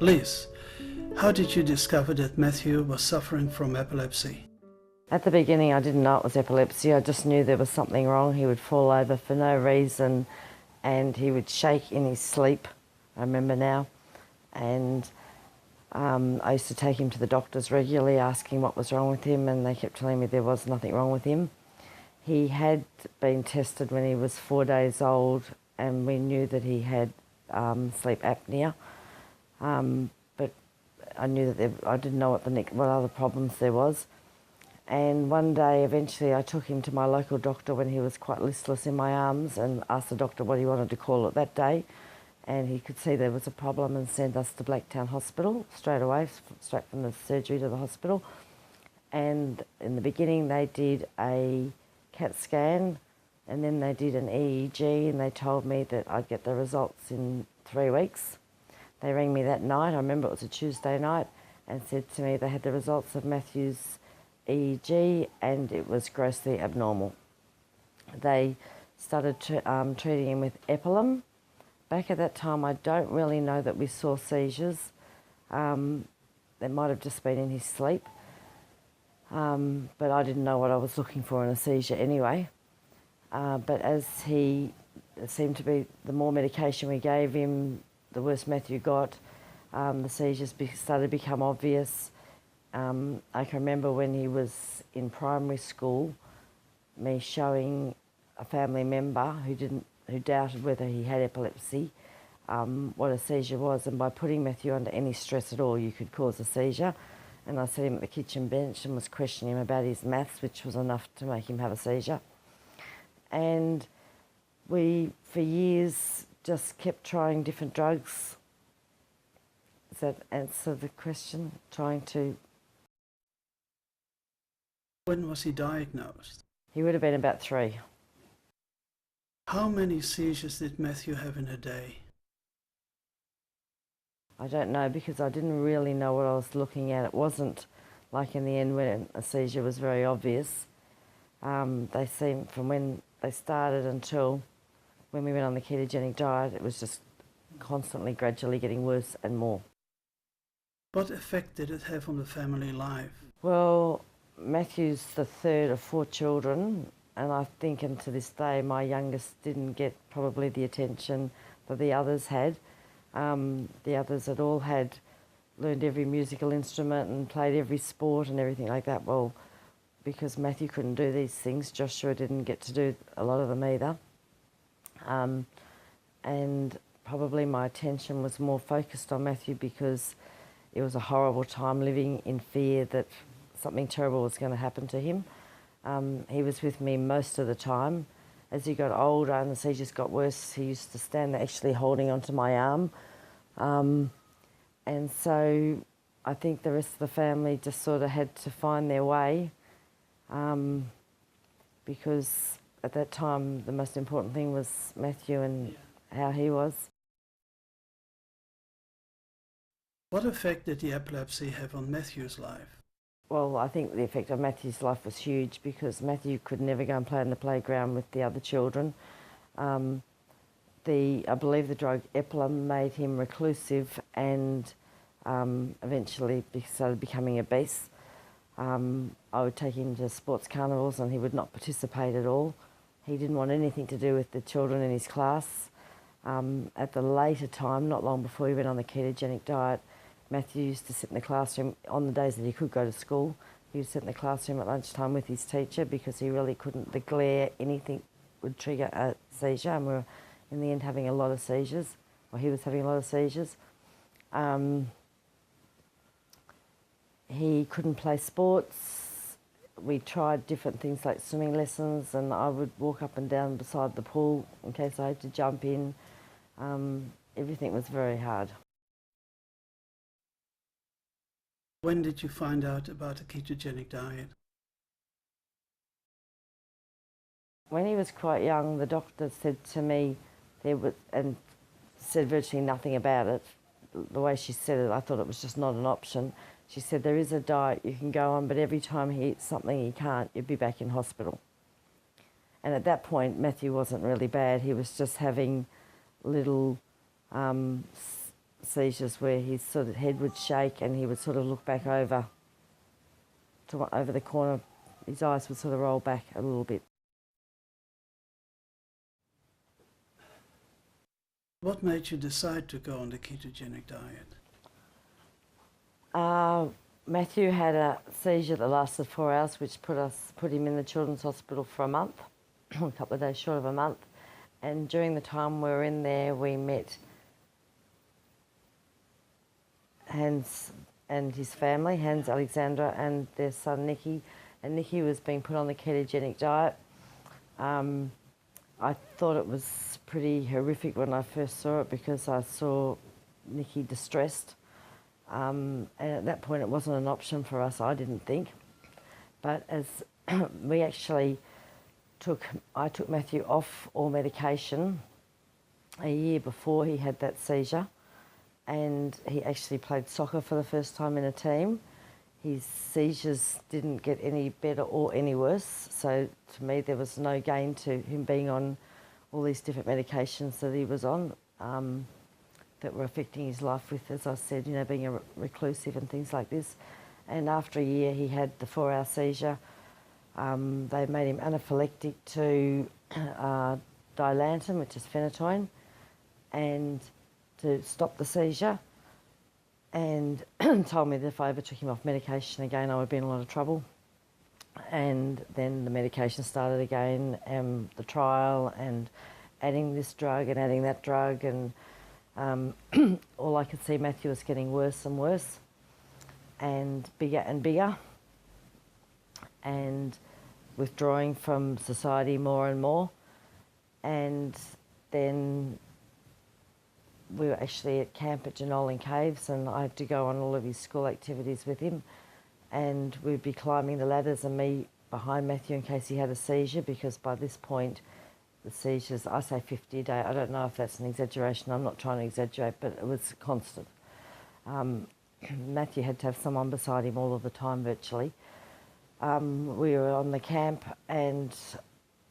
Liz, how did you discover that Matthew was suffering from epilepsy? At the beginning I didn't know it was epilepsy, I just knew there was something wrong. He would fall over for no reason and he would shake in his sleep, I remember now. And I used to take him to the doctors regularly asking what was wrong with him, and they kept telling me there was nothing wrong with him. He had been tested when he was 4 days old and we knew that he had sleep apnea. But I knew that I didn't know what other problems there was. And one day, eventually, I took him to my local doctor when he was quite listless in my arms and asked the doctor what he wanted to call it that day. And he could see there was a problem and sent us to Blacktown Hospital straight away, straight from the surgery to the hospital. And in the beginning, they did a CAT scan and then they did an EEG, and they told me that I'd get the results in 3 weeks. They rang me that night, I remember it was a Tuesday night, and said to me they had the results of Matthew's EEG and it was grossly abnormal. They started treating him with Epilepsy. Back at that time, I don't really know that we saw seizures. They might have just been in his sleep, but I didn't know what I was looking for in a seizure anyway. But as it seemed to be, the more medication we gave him, the worse Matthew got. The seizures started to become obvious. I can remember when he was in primary school, me showing a family member who doubted whether he had epilepsy, what a seizure was, and by putting Matthew under any stress at all, you could cause a seizure. And I set him at the kitchen bench and was questioning him about his maths, which was enough to make him have a seizure. And we, for years, just kept trying different drugs. Does that answer the question? Trying to... When was he diagnosed? He would have been about 3. How many seizures did Matthew have in a day? I don't know, because I didn't really know what I was looking at. It wasn't like in the end when a seizure was very obvious. They seemed, from when they started until when we went on the ketogenic diet, it was just constantly, gradually getting worse and more. What effect did it have on the family life? Well, Matthew's the 3rd of 4 children, and I think, and to this day, my youngest didn't get probably the attention that the others had. The others had all learned every musical instrument and played every sport and everything like that. Well, because Matthew couldn't do these things, Joshua didn't get to do a lot of them either. And probably my attention was more focused on Matthew because it was a horrible time living in fear that something terrible was going to happen to him. He was with me most of the time. As he got older and the seizures got worse, he used to stand there actually holding onto my arm. And so I think the rest of the family just sort of had to find their way, because at that time the most important thing was Matthew and how he was. What effect did the epilepsy have on Matthew's life? Well, I think the effect of Matthew's life was huge because Matthew could never go and play in the playground with the other children. I believe the drug Epilepsy made him reclusive and eventually started becoming obese. I would take him to sports carnivals and he would not participate at all. He didn't want anything to do with the children in his class. At the later time, not long before he went on the ketogenic diet, Matthew used to sit in the classroom on the days that he could go to school. He would sit in the classroom at lunchtime with his teacher because he really couldn't, the glare, anything would trigger a seizure, and we were in the end having a lot of seizures, or he was having a lot of seizures. He couldn't play sports. We tried different things like swimming lessons, and I would walk up and down beside the pool in case I had to jump in. Everything was very hard. When did you find out about the ketogenic diet? When he was quite young, the doctor said to me, and said virtually nothing about it. The way she said it, I thought it was just not an option. She said, there is a diet you can go on, but every time he eats something he can't, you'd be back in hospital. And at that point, Matthew wasn't really bad. He was just having little seizures where his sort of head would shake and he would sort of look back over the corner. His eyes would sort of roll back a little bit. What made you decide to go on the ketogenic diet? Matthew had a seizure that lasted 4 hours, which put him in the children's hospital for a month, a couple of days short of a month. And during the time we were in there, we met Hans and his family, Hans, Alexandra, and their son Nicky. And Nicky was being put on the ketogenic diet. I thought it was pretty horrific when I first saw it because I saw Nicky distressed. And at that point it wasn't an option for us, I didn't think. But as I took Matthew off all medication a year before he had that seizure, and he actually played soccer for the first time in a team. His seizures didn't get any better or any worse, so to me there was no gain to him being on all these different medications that he was on that were affecting his life with, as I said, you know, being a reclusive and things like this. And after a year he had the 4-hour seizure. They made him anaphylactic to Dilantin, which is phenytoin, and to stop the seizure, and told me that if I ever took him off medication again I would be in a lot of trouble. And then the medication started again, and the trial, and adding this drug and adding that drug, and all I could see Matthew was getting worse and worse and bigger, and withdrawing from society more and more. And then we were actually at camp at Jenolan Caves, and I had to go on all of his school activities with him, and we'd be climbing the ladders and me behind Matthew in case he had a seizure, because by this point the seizures, I say 50 a day, I don't know if that's an exaggeration, I'm not trying to exaggerate, but it was constant. Matthew had to have someone beside him all of the time virtually. We were on the camp and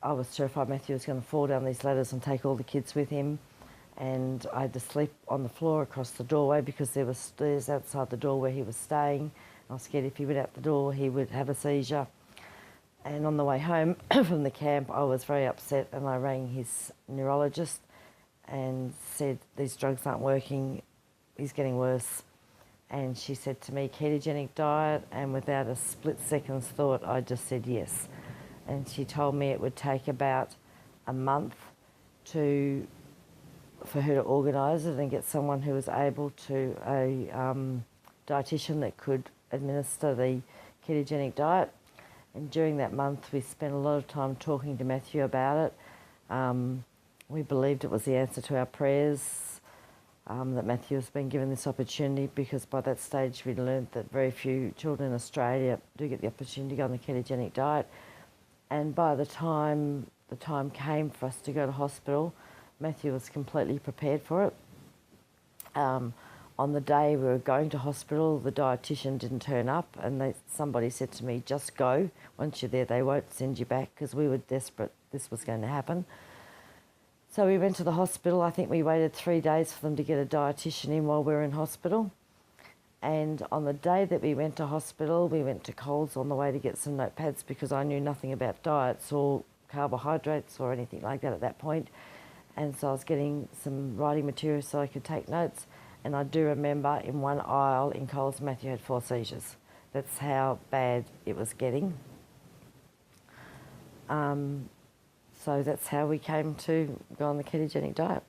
I was terrified Matthew was going to fall down these ladders and take all the kids with him, and I had to sleep on the floor across the doorway because there were stairs outside the door where he was staying. I was scared if he went out the door he would have a seizure. And on the way home from the camp I was very upset, and I rang his neurologist and said, these drugs aren't working, he's getting worse. And she said to me, ketogenic diet, and without a split second's thought I just said yes. And she told me it would take about a month for her to organise it and get someone who was able to, a dietitian that could administer the ketogenic diet. And during that month we spent a lot of time talking to Matthew about it. We believed it was the answer to our prayers, that Matthew has been given this opportunity, because by that stage we'd learned that very few children in Australia do get the opportunity to go on the ketogenic diet. And by the time came for us to go to hospital, Matthew was completely prepared for it. On the day we were going to hospital, the dietitian didn't turn up, and somebody said to me, just go. Once you're there, they won't send you back, because we were desperate this was going to happen. So we went to the hospital. I think we waited 3 days for them to get a dietitian in while we were in hospital. And on the day that we went to hospital, we went to Coles on the way to get some notepads, because I knew nothing about diets or carbohydrates or anything like that at that point. And so I was getting some writing material so I could take notes. And I do remember in one aisle in Coles, Matthew had 4 seizures. That's how bad it was getting. So that's how we came to go on the ketogenic diet.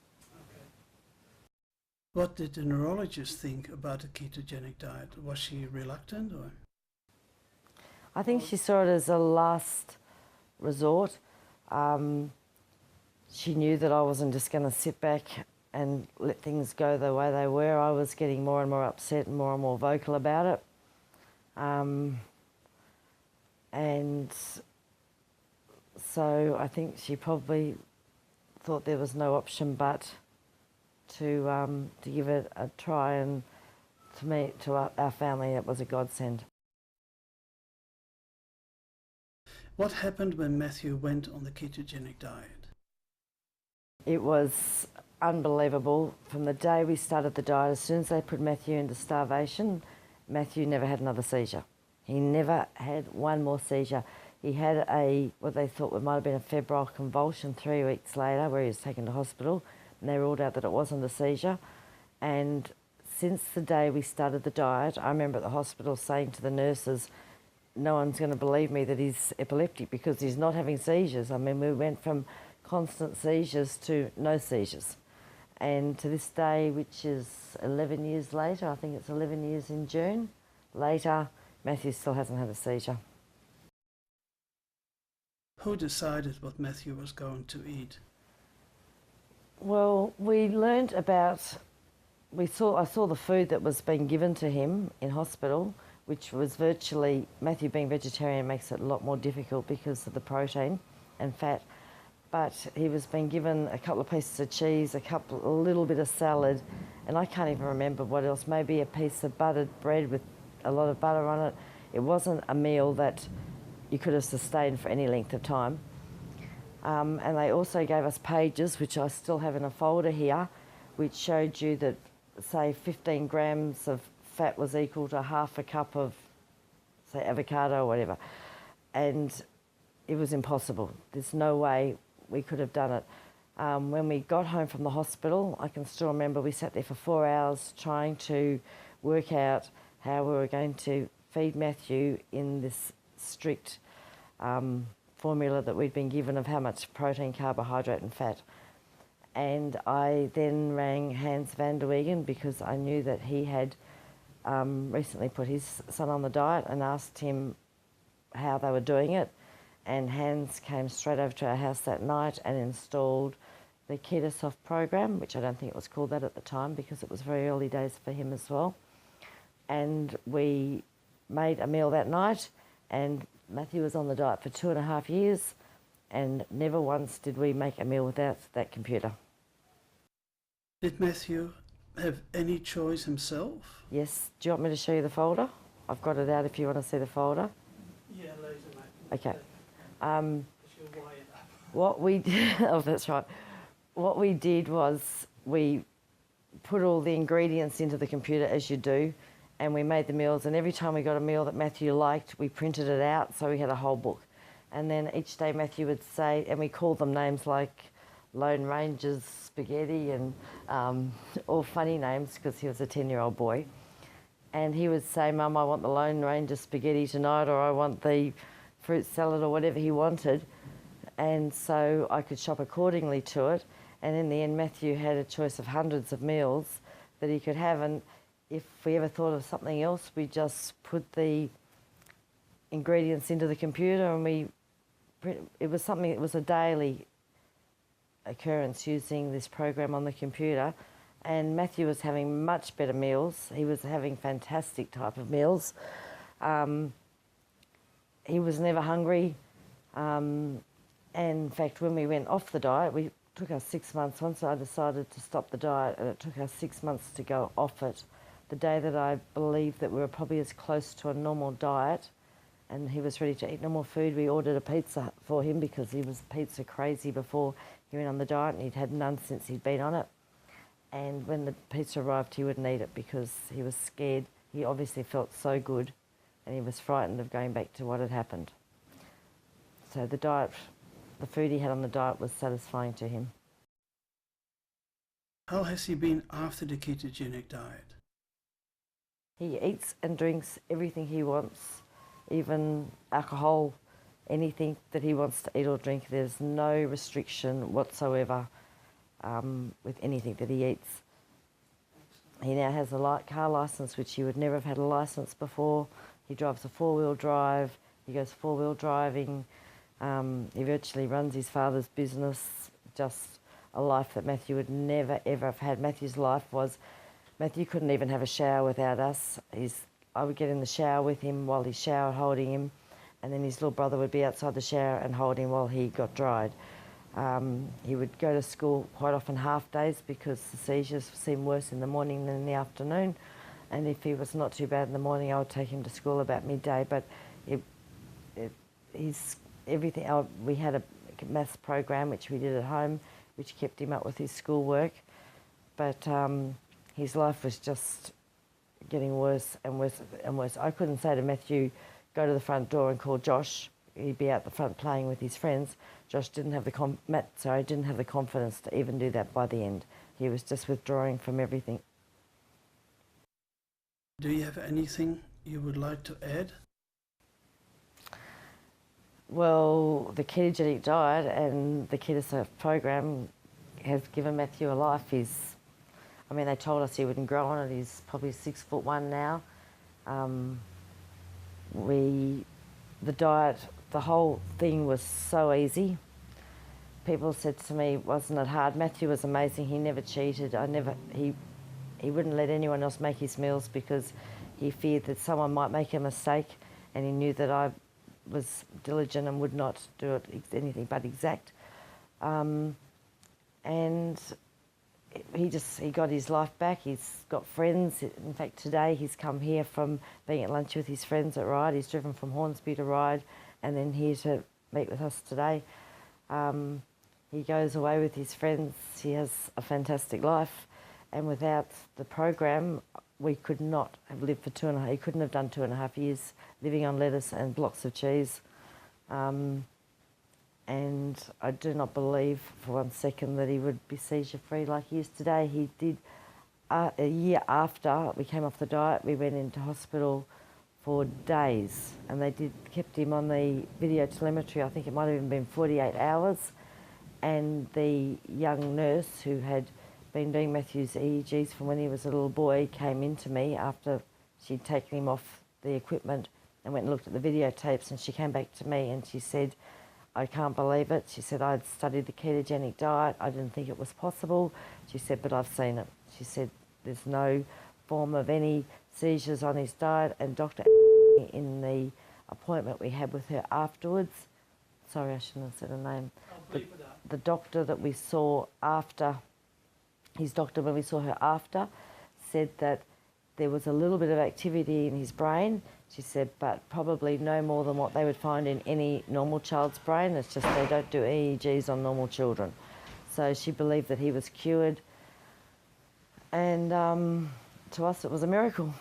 What did the neurologist think about the ketogenic diet? Was she reluctant, or? I think she saw it as a last resort. She knew that I wasn't just going to sit back and let things go the way they were. I was getting more and more upset and more vocal about it. And so I think she probably thought there was no option but to give it a try, and to me, to our family, it was a godsend. What happened when Matthew went on the ketogenic diet? It was unbelievable. From the day we started the diet, as soon as they put Matthew into starvation, Matthew never had another seizure. He never had one more seizure. He had what they thought might have been a febrile convulsion 3 weeks later, where he was taken to hospital, and they ruled out that it wasn't a seizure. And since the day we started the diet, I remember at the hospital saying to the nurses, no one's going to believe me that he's epileptic because he's not having seizures. I mean, we went from constant seizures to no seizures. And to this day, which is 11 years later, I think it's 11 years in June, later, Matthew still hasn't had a seizure. Who decided what Matthew was going to eat? Well, we learned about, I saw the food that was being given to him in hospital, which was virtually, Matthew being vegetarian makes it a lot more difficult because of the protein and fat. But he was being given a couple of pieces of cheese, a little bit of salad, and I can't even remember what else, maybe a piece of buttered bread with a lot of butter on it. It wasn't a meal that you could have sustained for any length of time. And they also gave us pages, which I still have in a folder here, which showed you that, say, 15 grams of fat was equal to half a cup of, say, avocado or whatever. And it was impossible. There's no way we could have done it. When we got home from the hospital, I can still remember we sat there for 4 hours trying to work out how we were going to feed Matthew in this strict formula that we'd been given of how much protein, carbohydrate and fat. And I then rang Hans van der Wegen because I knew that he had recently put his son on the diet, and asked him how they were doing it. And Hans came straight over to our house that night and installed the Keto-Cloud program, which I don't think it was called that at the time because it was very early days for him as well. And we made a meal that night, and Matthew was on the diet for 2.5 years, and never once did we make a meal without that computer. Did Matthew have any choice himself? Yes. Do you want me to show you the folder? I've got it out if you want to see the folder. Yeah, later, mate. Okay. What we did, oh, that's right. What we did was we put all the ingredients into the computer, as you do, and we made the meals. And every time we got a meal that Matthew liked, we printed it out, so we had a whole book. And then each day Matthew would say, and we called them names like Lone Ranger's spaghetti and all funny names because he was a 10-year-old boy. And he would say, Mum, I want the Lone Ranger spaghetti tonight, or I want the fruit salad, or whatever he wanted. And so I could shop accordingly to it. And in the end, Matthew had a choice of hundreds of meals that he could have. And if we ever thought of something else, we just put the ingredients into the computer, and it was a daily occurrence using this program on the computer. And Matthew was having much better meals. He was having fantastic type of meals. He was never hungry. And in fact, when we went off the diet, it took us 6 months. Once I decided to stop the diet, and it took us 6 months to go off it, the day that I believed that we were probably as close to a normal diet and he was ready to eat normal food, we ordered a pizza for him because he was pizza crazy before he went on the diet, and he'd had none since he'd been on it. And when the pizza arrived, he wouldn't eat it because he was scared. He obviously felt so good, and he was frightened of going back to what had happened. So the food he had on the diet was satisfying to him. How has he been after the ketogenic diet? He eats and drinks everything he wants, even alcohol, anything that he wants to eat or drink. There's no restriction whatsoever with anything that he eats. He now has a car licence, which he would never have had a licence before. He drives a 4-wheel drive. He goes 4-wheel driving. He virtually runs his father's business. Just a life that Matthew would never, ever have had. Matthew's life was, Matthew couldn't even have a shower without us. I would get in the shower with him while he showered, holding him, and then his little brother would be outside the shower and hold him while he got dried. He would go to school quite often half days because the seizures seemed worse in the morning than in the afternoon. And if he was not too bad in the morning, I would take him to school about midday. But we had a maths program which we did at home, which kept him up with his schoolwork. but his life was just getting worse and worse and worse. I couldn't say to Matthew, go to the front door and call Josh. He'd be out the front playing with his friends. Josh didn't have didn't have the confidence to even do that by the end. He was just withdrawing from everything. Do you have anything you would like to add? Well, the ketogenic diet and the Keto-Cloud program has given Matthew a life. They told us he wouldn't grow on it. He's probably 6'1" now. The diet, the whole thing was so easy. People said to me, wasn't it hard? Matthew was amazing. He never cheated. He wouldn't let anyone else make his meals because he feared that someone might make a mistake, and he knew that I was diligent and would not do it anything but exact. And he got his life back. He's got friends. In fact, today he's come here from being at lunch with his friends at Ryde. He's driven from Hornsby to Ryde and then here to meet with us today. He goes away with his friends. He has a fantastic life, and without the program, we could not have lived for he couldn't have done 2.5 years living on lettuce and blocks of cheese. And I do not believe for one second that he would be seizure-free like he is today. He did, a year after we came off the diet, we went into hospital for days, and they kept him on the video telemetry. I think it might have even been 48 hours. And the young nurse who had been doing Matthew's EEGs from when he was a little boy came into me after she'd taken him off the equipment and went and looked at the videotapes, and she came back to me and she said, I can't believe it. She said, I'd studied the ketogenic diet. I didn't think it was possible. She said, but I've seen it. She said, there's no form of any seizures on his diet. And Dr. in the appointment we had with her afterwards, sorry, I shouldn't have said her name. The doctor that we saw after, his doctor when we saw her after, said that there was a little bit of activity in his brain. She said, but probably no more than what they would find in any normal child's brain. It's just they don't do EEGs on normal children. So she believed that he was cured. And to us, it was a miracle.